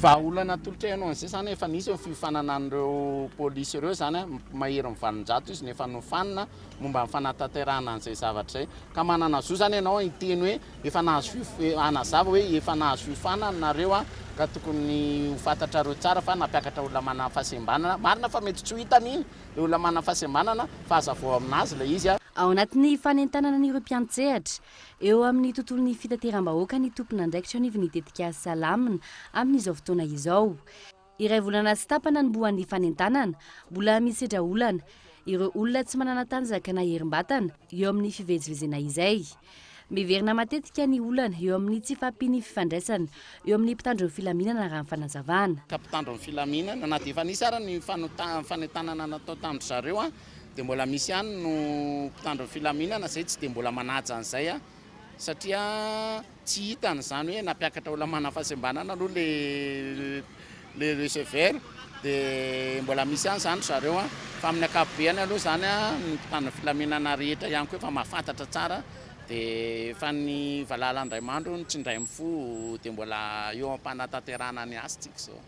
vahaolana tolotra ianao an'izay zany efa nisy fifananan'ireo polisy ireo zany mahery ny valonjato izy nefa nofanina momba ny fanatanterahana an'izay zavatra izay ka manana zo zany ianao hiteny hoe efa nahazo anazava hoe efa nahazo fifanana nareo ka tokony ho fantatra reo tsara fa nampiakatra olona manana fahasembanana marina fa mety tsy ho hitan'iny le olona manana fahasembanana fa hazavao aminazy ilay izy
ao anatin'ny fanentanana n'ireo mpiantsehatra eo amin'ny tontolon'ny fitateram-bahoaka ny tompon'andraikitra anivon'ny tetikasa lamina amin'izao fotoana izao. Iray volana sy tapana ny boan'ny fanentanana mbola misedra olana ireo olona tsy manana tanjaka na herim-batana eo amin'ny fivezivezena izay. Miverina matetika ny olana eo amin'ny tsy fahampiany fifandraisana eo amin'ny mpitandro ny filaminana raha ny fanazavana.
Ka mpitandro ny filaminana na dia efa nisy ara ny fanentanana natao tamin'ny zareo dia mbola misy ihany no mpitandro ny filaminana izay tsy dia mbola manaja an'izay satria tsy hitany izany hoe nampiakatra olona manana fahasembanana aloha le receveur dia mbola misy ihany izany zareo fa amin'ny ankapobeny aloha zany ny mpitandro ny filaminana rehetra ihany koa efa mahafantatra tsara dia fa ny Valalandray mandro ny tsindray mifo dia mbola eo am-panatanterahana ny azy tsika izao.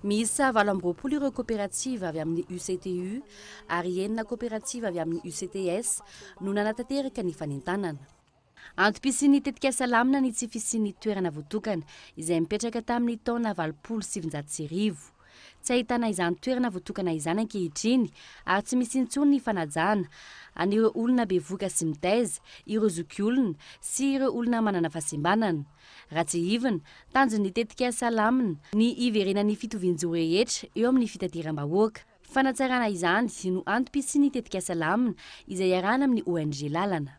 Misy 20 ireo coopérative avy amin'ny UCTU ary 9 coopérative avy amin'ny UCTS no nanatanteraka ny fanentanana. Antom-pisiany tetika salamina ny tsy fisiany toerana voatokana izay mipetraka tamin'ny taona 2017. Tsy ahitana izany toerana voatokana izany ankehitriny ary tsy misy intsony ny fanajana an'ireo olona bevoka sy mitaiza, ireo zokiolona sy ireo olona manana fahasimbanana. Raha tsy ivana, tanjony tetika salamina ny iverenan'ny fitovian-jo rehetra eo amin'ny fitateram-bahoaka. Fanatsarana izany no antom-pisiany tetika salamina izay iarahana amin'ny ONG lalana.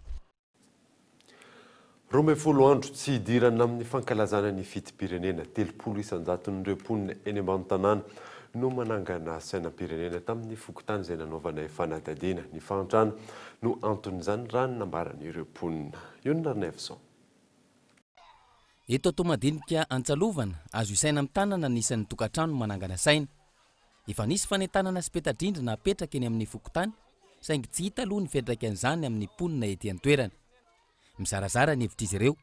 12 andro tsy idirana amin'ny fankalazana ny fitim-pirenena 30 isanjaton'ireo mponina eny ambany tanàna no manangana sainam-pirenena tamin'ny fokontany izay nanaovana fanadadiana. Ny fahantrana no anton'izany raha ny nambaran'ireo mponina. Io ny Narnevson.
Eto Tomadinika Antsalovana azo isaina amin'ny tanana nisan'ny tokantrano manangana saina. Efa nisy fanentanana sy petadrindrina apetraka eny amin'ny fokontany, saingy tsy hita aloha ny fiantraikan'izany amin'ny mponina ety an-toerana. Mizarazara ny hevitra izy ireo.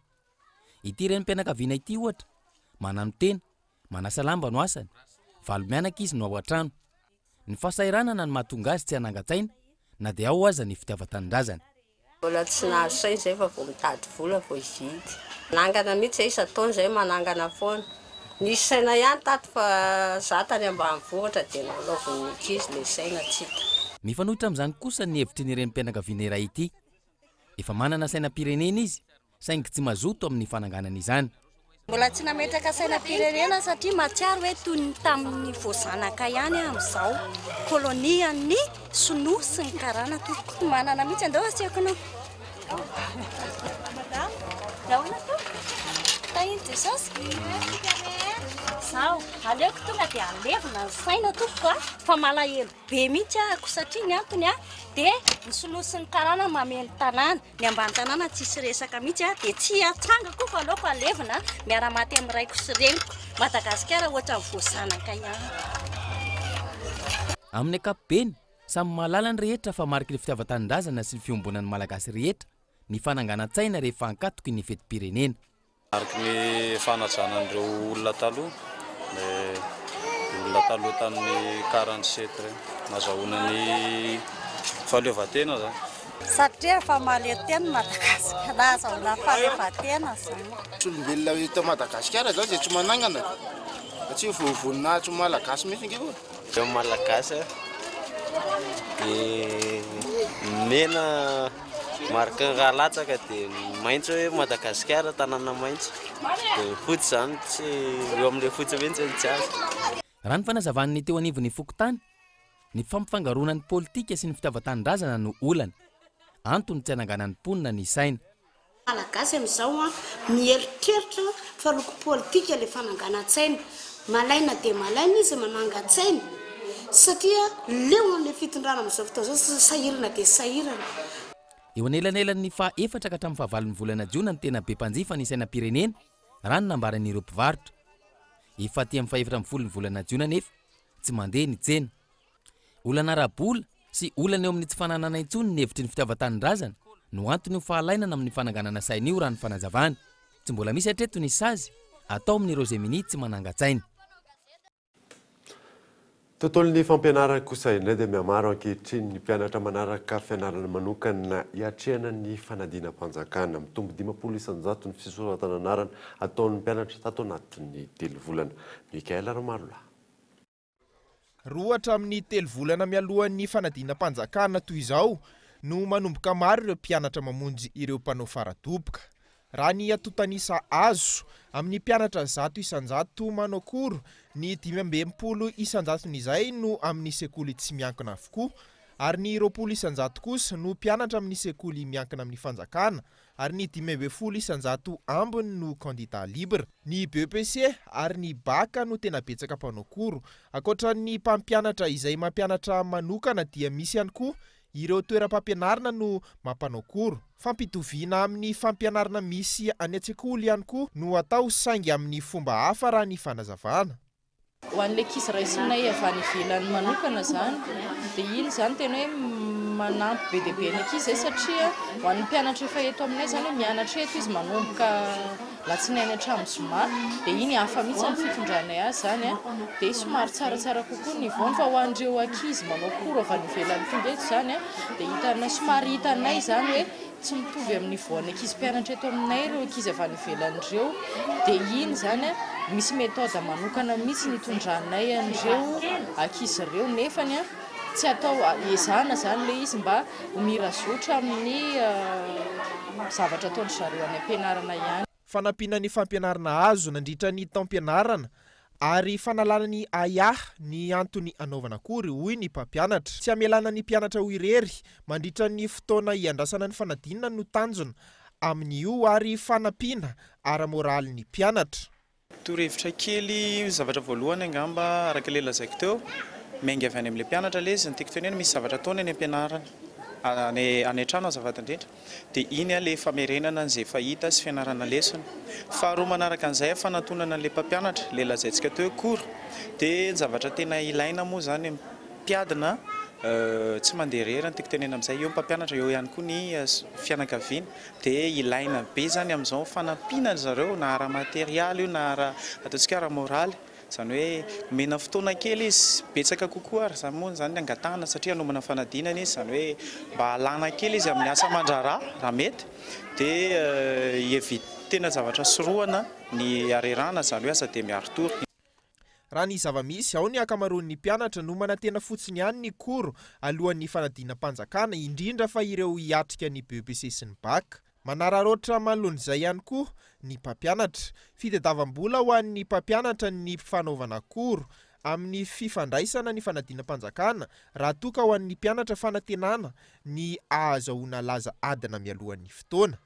Ity renim-pianakaviana ity ohatra, manano tena, manasa lamba no asany, valo mianaka izy no ao an-trano. Ny fahasahiranana no mahatonga azy tsy hanangan-tsaina, na dia ao aza ny fitiavan-tanindrazana.
Mbola tsy nahazo saina izay fa vao mitady vola vao ividy. Manangana mihitsy izay isa-taona izay manangana foana. Nisy saina ihany tato fa zatany ambanivohitra dia nalaovan'ny ankizy ilay saina tsy hita.
Mifanohitra amin'izany kosa ny hevitry ny renim-pianakaviana iray ity. Efa manana sainam-pirenena izy, saingy tsy mazoto amin'ny fananganana izany.
Mbola tsy nametraka sainam-pirenena satria matsiaro hoe toy ny tamin'ny voazanaka ihany amin'izao. Kolonian'ny Sinoa sy ny karana toko. Manana mihitsy andao asiako anao. Tahitsy sasy. Sao, aleoko tonga dia alevina ny saina toko fa malahelo be mihitsy ako satria ny antony dia ny Sinoa sy ny karana mameno tanàna, ny ambany tanàna tsisy resaka mihitsy dia tsy atsanga koa fa aleoko alevina miara-maty amin'ny raiko sy reniko. Madagasikara ohatra ny voazanaka ihany.
Amin'ny ankapobeny, samy mahalala ny rehetra fa mariky ny fitiavan-tanindrazana sy ny fiombonan'ny malagasy rehetra ny fananganan-tsaina rehefa hankatoky ny fetim-pirenena.
Mariky ny fanajana an'ireo olona taloha, olona taloha tamin'ny 47 reny, nazahoana ny fahaleovan-tena zany.
Satria fa mahaleo-tena Madagasikara, nahazahoana fahaleovan-tena zany.
Olombelona eto Madagasikara zao dia tsy manangana, satria voavoninahitry malagasy mihitsy ingeo.
Eo malagasy dia mena mariky ny raha latsaka dia maitso hoe Madagasikara tanàna maitso. Dia fotsy zany tsy eo amin'ilay fotsy mihitsy tsy azy.
Raha ny fanazavan'ny teo anivon'ny fokontany, ny fampifangaronan'ny politika sy ny fitiavan-tanindrazana no olana. Antony tsy hananganan'ny mponina ny saina.
Malagasy amin'izao mieritreritra fa loko politika ilay fananganan-tsaina. Malaina dia malaina izy manangan-tsaina satria leo amin'ilay fitondrana amin'izao fotoana izao sahirana dia sahirana.
Eo anelanelan'ny faha-efatra ka hatramin'ny fahavalon'ny volana Jiona ny tena be mpanjifa ny sainam-pirenena raha ny nambaran'ireo mpivarotra. Efa aty amin'ny faha-efatra amin'ny volana Jiona nefa tsy mandeha ny tsena. Olana ara-bola sy olana eo amin'ny tsy fananana intsony ny hevitry ny fitiavan-tanindrazana no antony ho fahalainana amin'ny fananganana saina io raha ny fanazavana. Tsy mbola misy hatreto ny sazy atao amin'ireo izay mini tsy mananga-tsaina.
Tontolon'ny fampianarana kosa indray dia mihamaro ankehitriny ny mpianatra manaraka fianarana manokana hiatrehana ny fanadinam-panjakana. Mitombo 50 isanjato ny fisoratana anarana ataon'ny mpianatra tato anatin'ny 3 volana. Mikael Armarola.
Rohatra amin'ny 3 volana mialohan'ny fanadinam-panjakana toy izao no manomboka maro ireo mpianatra mamonjy ireo mpanao faradoboka. Raha ny atotanisa azo amin'ny mpianatra 100 isanjato manao koro, ny 520 isanjaton'izay no amin'ny sekoly tsy miankina avokoa, ary ny 20 isanjato kosa no mpianatra amin'ny sekoly miankina amin'ny fanjakana, ary ny 15 isanjato ambiny no candidat libre. Ny BEPC ary ny baka no tena betsaka mpanao koro. Ankoatran'ny mpampianatra izay mampianatra manokana dia misy ihany koa ireo toeram-pampianarana no mampanao koro. Fampitoviana amin'ny fampianarana misy any an-tsekoly ihany koa no atao saingy amin'ny fomba hafa raha ny fanazavana.
Ho an'ilay ankizy raisina avy any ivelany manokana zany dia iny zany tena hoe
manampy be dia be ny ankizy zay satria ho an'ny mpianatra efa eto aminay zany hoe mianatra eto izy manomboka latsinainy hatramin'ny zoma dia iny hafa mihitsy ny fitondranay azy zany a dia somary tsaratsara kokoa ny voany fa ho an'ireo ankizy manao koro avy any ivelany tonga eto zany a dia hitana somary hitanay zany hoe tsy mitovy amin'ny voany ankizy mpianatra eto aminay ireo ankizy avy any ivelan'ireo dia iny zany a misy méthode manokana mihitsy nitondranay an'ireo ankizy ireo nefany a tsy atao ezana zany le izy mba mirazotra amin'ny zavatra ataony zareo any ampianarana ihany.
Fanampiana ny fampianarana azo nandritra ny taom-pianarana ary fanalana ny ayah ny antony anaovana akory hoy ny mpampianatra. Tsy amelana ny mpianatra ho irery mandritra ny fotoana iandrasana ny fanadinana no tanjona amin'io ary fanampiana ara-moraly ny mpianatra.
Torohevitra kely zavatra voalohany angamba araka le lazaiko teo mengy avy any amin'ilay mpianatra le izy ny tiako tenena misy zavatra ataony any ampianarana any an-trano azavady indrindra dia iny le famerenana an'izay fahita sy fianarana lesona. Faharoa manaraka an'izay fanantonana an'ilay mpampianatra le lazaintsika teo koro dia zavatra tena ilaina moa zany mpiadina tsy mandeha rery ny tiako tenena amin'izay eo mpampianatra eo ihany koa ny fianakaviana dia ilaina be zany amin'izao fanampiana zareo na ara-materialy io na ataontsika ara-moraly zany hoe mena fotoana kely izy betsaka kokoa ary zany moa zany angatahana satria anomana fanadinana izy zany hoe mba alana kely izy amin'ny asa aman-draharaha raha mety dia evitena zavatra soroana ny arerana zany hoe asa dia miaro tory.
Raha ny zava-misy ao ny akamaroan'ny mpianatra no manantena fotsiny ihany ny koro alohan'ny fanadinam-panjakana indrindra fa ireo hiatrika ny BEPC sy ny BAC. Manararoatra manoloan'izay ihany koa ny mpampianatra fitadiavam-bola ho an'ny mpampianatra ny fanaovana koro amin'ny fifandraisana ny fanadinam-panjakana raha toka ho an'ny mpianatra fanantenana ny ahazahoana laza adina mialohan'ny fotoana.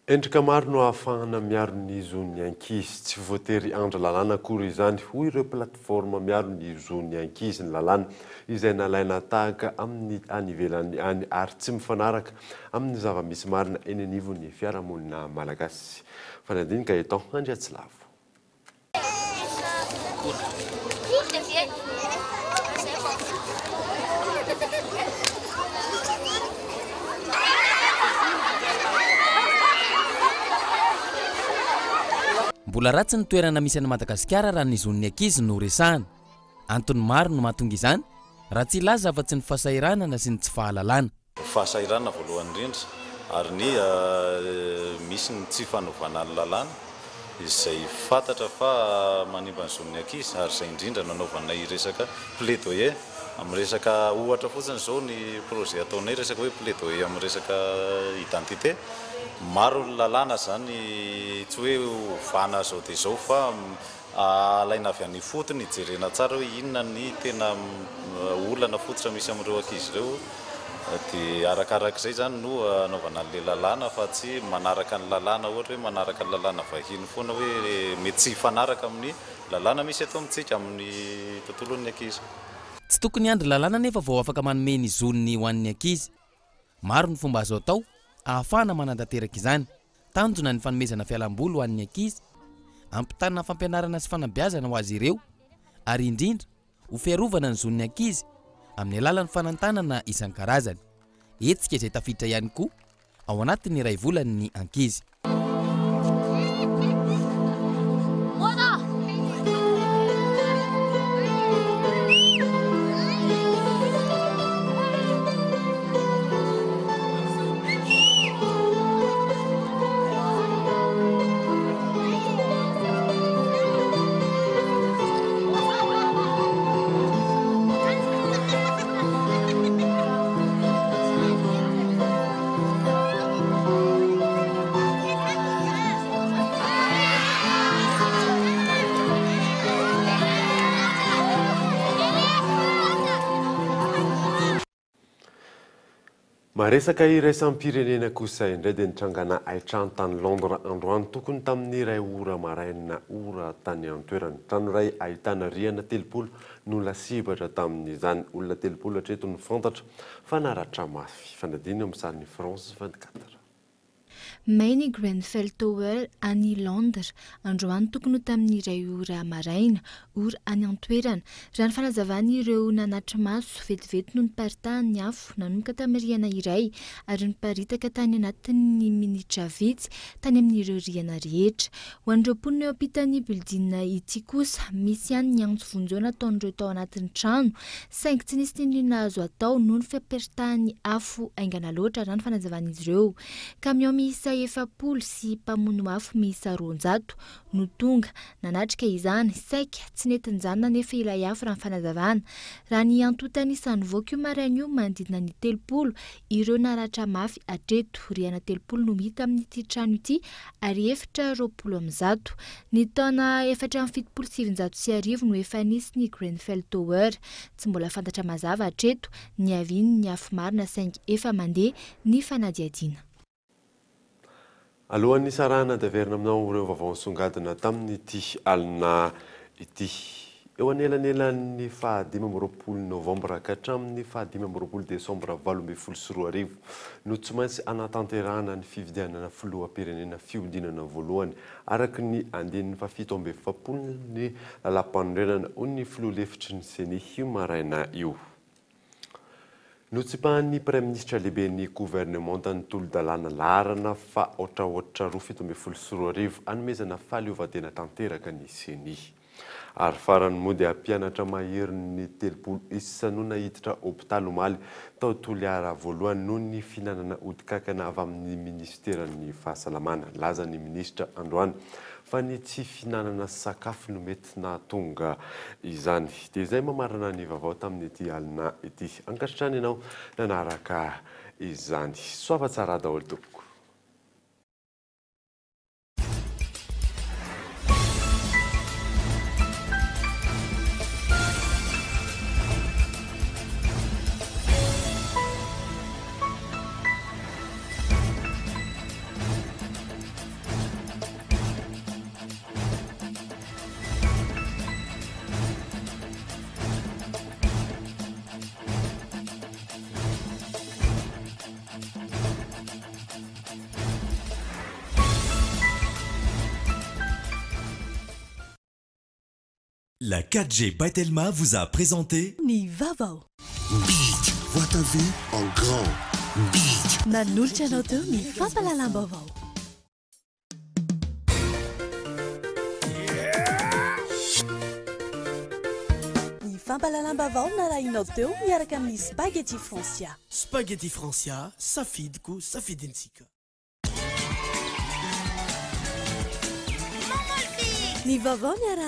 Endrika maro no ahafahana miaro ny zon'ny ankizy tsy voatery andra lalàna akory izany hoy ireo plateforme miaro ny zon'ny ankizy ny lalàna izay nalaina tahaka amin'ny any ivelany any ary tsy mifanaraka amin'ny zava-misy marina eny anivon'ny fiarahamonina malagasy. Fanadinika eto Andriatsilavo.
Mbola ratsy ny toerana misy any Madagasikara raha ny zon'ny ankizy no resahana. Antony maro no mahatonga izany raha tsy ilaza afa-tsy ny fahasahiranana sy ny tsy fahalalana.
Fahasahiranana voalohany indrindra ary ny misy ny tsy fanaovana ny lalàna izay fantatra fa manimba ny zon'ny ankizy ary izay indrindra nanaovana resaka plaidoyer amin'ny resaka ohatra fotsiny zao ny projet ataonay resaka hoe plaidoyer amin'ny resaka identité. Maro lalàna zany tsy hoe vana zao dia zao fa alaina avy any fotony jerena tsara hoe inona ny tena olana fototra misy amin'ireo ankizy ireo dia arakarak'izay zany no anaovana an'ilay lalàna fa tsy manaraka ny lalàna ohatra hoe manaraka ny lalàna vahiny foana hoe mety tsy hifanaraka amin'ny lalàna misy eto amintsika amin'ny tontolon'ny ankizy.
Tsy tokony andry lalàna nefa vao afaka manome ny zoniny ho an'ny ankizy. Maro ny fomba azo atao ahafahana manantanteraka izany. Tanjona ny fanomezana fialamboly ho an'ny ankizy, ampitanana fampianarana sy fanabeazana ho azy ireo, ary indrindra ho fiarovana ny zon'ny ankizy amin'ny alalan'ny fanantanana isan-karazany. Hetsika izay tafiditra ihany koa ao anatin'ny iray volan'ny ankizy.
Maresaka iraisam-pirenena kosa indray dia nitrangana aitrano tany Londres androany tokony tamin'ny iray ora maraina ora tany an-toerany. Trano iray ahitana rihana 30 no lasibatra tamin'izany. Olona 30 hatreto ny fantatra fa naratra mafy. Fanadina amin'ny sariny France 24.
Mainy Grenfell Tower any Londres androany tokony ho tamin'ny iray ora maraina ora any an-toerana raha ny fanazavany ireo nanatry maso vetivety no niparitahan'ny afo nanomboka tamin'ny riana iray ary niparitaka tany anatin'ny minitra vitsy tany amin'ireo riana rehetra ho an'ireo mponina eo ampitany bildina ity kosa misy ihany ny antso vonjeo nataon'ireo tao anatin'ny trano saingy tsy nisy tindrina azo atao noho ny fampiaritahan'ny afo aingana loatra raha ny fanazavan'izy ireo camion miisa 7 sy mpamono afo miisa 200 no tonga nanatrika izany saika tsy netin'izany nefa ilay afo raha ny fanazavana raha ny antotany isan'ny voaka io maraina io manodidina ny 30 ireo naratra mafy hatreto riana 30 no hita amin'ity trano ity ary 420 ny taona 477 no efa nisy ny Grenfell Tower tsy mbola fantatra mazava hatreto ny aviny ny afo marina saingy efa mandeha ny fanadiadiana.
Alohan'ny sarana daverina aminao ireo vaovao nisongadina tamin'ity alina ity. Eo anelanelan'ny 15 novambra ka hatramin'ny 15 desambra 2024 no tsy maintsy anatanterahana ny fifidianana filoham-pirenena fiodinana voalohany araka ny andinin'ny 17 ny lalam-panorenana ho ny filoha lefitry ny seny maraina io. Notsipahan'ny Prime-ministra lehibe ny gouvernement tany tolo-dalàna larana fa ohatraohatra 17 anomezana fahaleovantena tanteraka ny seny. Ary farany moa dia mpianatra mahery ny 30 isa no nahiditra hôpitaly omaly tao Toliara voalohany noho ny finanana odikakana avy amin'ny ministeran'ny fahasalamana. Laza ny ministra androany fa ny tsy finanana sakafo no mety nahatonga izany. Dia izay mamarana ny vaovao tamin'ity alina ity. Ankasitrany ianao nanaraka izany. Soava tsara daholo tompoko.
La 4G by Telma vous a présenté
Nivavao.
Beat, vois ta vie en grand. Beat.
Nanolotra anao teo ny fampalalam-baovao. Ny fampalalam-baovao narahinao teo miaraka amin'ny Spaghetti Francia.
Spaghetti Francia, safidiko, safidintsika.
Ny vaovao miara